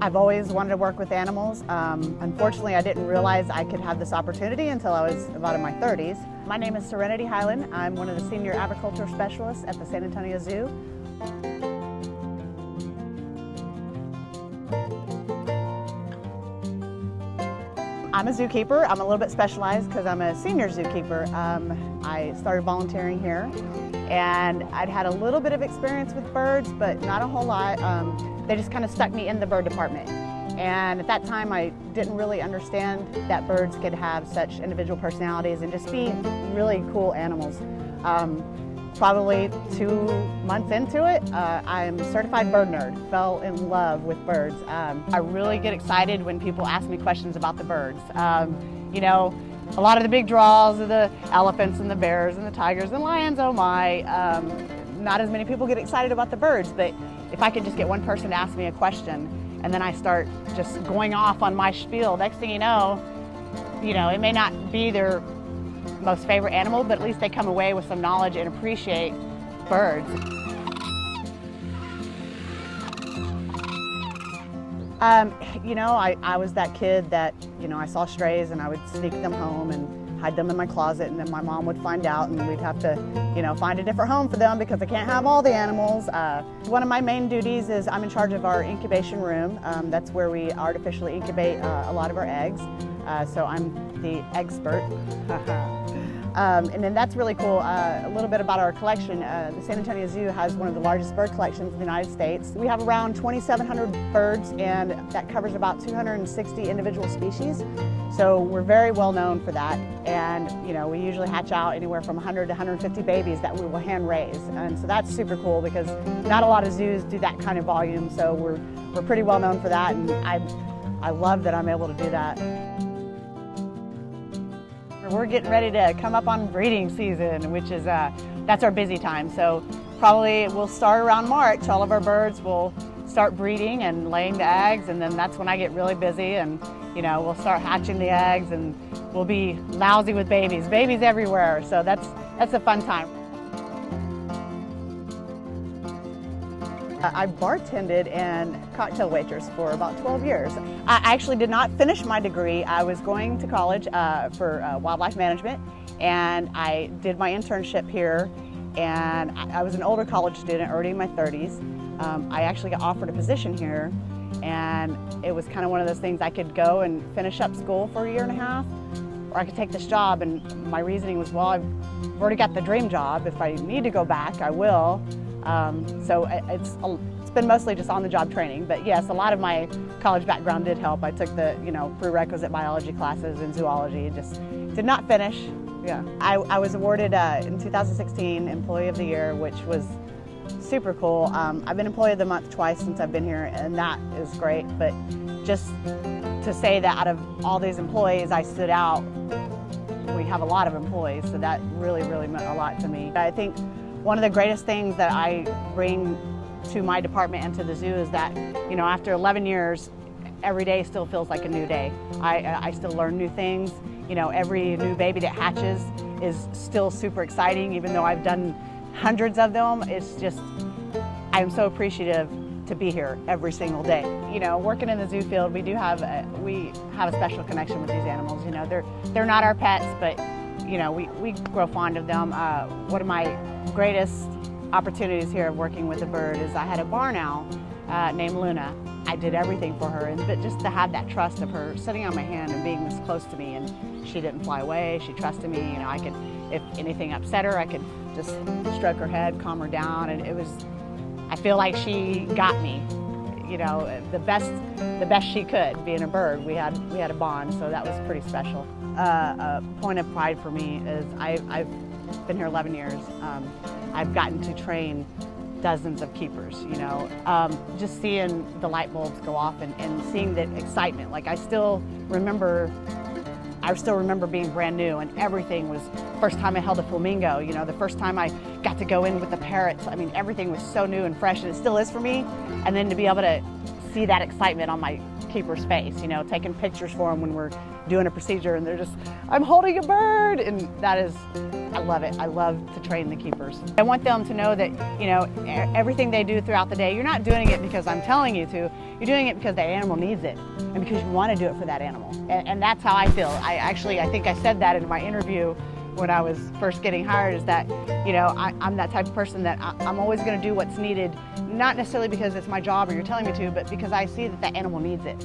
I've always wanted to work with animals. Unfortunately, I didn't realize I could have this opportunity until I was about in my 30s. My name is Serenity Hyland. I'm one of the senior agriculture specialists at the San Antonio Zoo. I'm a zookeeper. I'm a little bit specialized because I'm a senior zookeeper. I started volunteering here, and I'd had a little bit of experience with birds, but not a whole lot. They just kind of stuck me in the bird department. And at that time, I didn't really understand that birds could have such individual personalities and just be really cool animals. Probably 2 months into it, I'm a certified bird nerd, fell in love with birds. I really get excited when people ask me questions about the birds. You know, a lot of the big draws are the elephants and the bears and the tigers and lions, oh my. Not as many people get excited about the birds, but if I could just get one person to ask me a question and then I start just going off on my spiel, next thing you know, it may not be their most favorite animal, but at least they come away with some knowledge and appreciate birds. I was that kid that, I saw strays and I would sneak them home and hide them in my closet, and then my mom would find out and we'd have to, find a different home for them because I can't have all the animals. One of my main duties is I'm in charge of our incubation room. That's where we artificially incubate a lot of our eggs. So I'm the expert. And then that's really cool. A little bit about our collection. The San Antonio Zoo has one of the largest bird collections in the United States. We have around 2,700 birds, and that covers about 260 individual species. So we're very well known for that. And we usually hatch out anywhere from 100 to 150 babies that we will hand raise. And so that's super cool because not a lot of zoos do that kind of volume. So we're pretty well known for that, and I love that I'm able to do that. We're getting ready to come up on breeding season, which is, that's our busy time. So probably we'll start around March. All of our birds will start breeding and laying the eggs, and then that's when I get really busy, and we'll start hatching the eggs, and we'll be lousy with babies everywhere. So that's a fun time. I bartended and cocktail waitress for about 12 years. I actually did not finish my degree. I was going to college for wildlife management, and I did my internship here, and I was an older college student, already in my 30s. I actually got offered a position here, and it was kind of one of those things I could go and finish up school for 1.5 years, or I could take this job, and my reasoning was, well, I've already got the dream job. If I need to go back, I will. So it's been mostly just on-the-job training, but yes, a lot of my college background did help. I took the prerequisite biology classes and zoology, just did not finish. Yeah, I was awarded in 2016 Employee of the Year, which was super cool. I've been Employee of the Month twice since I've been here, and that is great. But just to say that out of all these employees, I stood out. We have a lot of employees, so that really, really meant a lot to me. I think one of the greatest things that I bring to my department and to the zoo is that, after 11 years, every day still feels like a new day. I still learn new things. Every new baby that hatches is still super exciting, even though I've done hundreds of them. It's just, I'm so appreciative to be here every single day. Working in the zoo field, we have a special connection with these animals. They're not our pets, but we grow fond of them. One of my greatest opportunities here of working with a bird is I had a barn owl named Luna. I did everything for her, but just to have that trust of her sitting on my hand and being this close to me, and she didn't fly away, she trusted me. I could, if anything upset her, I could just stroke her head, calm her down, and it was, I feel like she got me, the best she could, being a bird. We had a bond, so that was pretty special. A point of pride for me is I've been here 11 years. I've gotten to train dozens of keepers, just seeing the light bulbs go off and seeing the excitement. Like I still remember being brand new, and everything was, first time I held a flamingo, the first time I got to go in with the parrots. I mean, everything was so new and fresh, and it still is for me. And then to be able to see that excitement on my keeper's face, you know, taking pictures for them when we're doing a procedure, and they're just, I'm holding a bird, and that is, I love it. I love to train the keepers. I want them to know that, you know, everything they do throughout the day, you're not doing it because I'm telling you to, you're doing it because that animal needs it, and because you want to do it for that animal. And that's how I feel. I think I said that in my interview when I was first getting hired, is that, you know, I'm that type of person that I'm always going to do what's needed, not necessarily because it's my job or you're telling me to, but because I see that the animal needs it.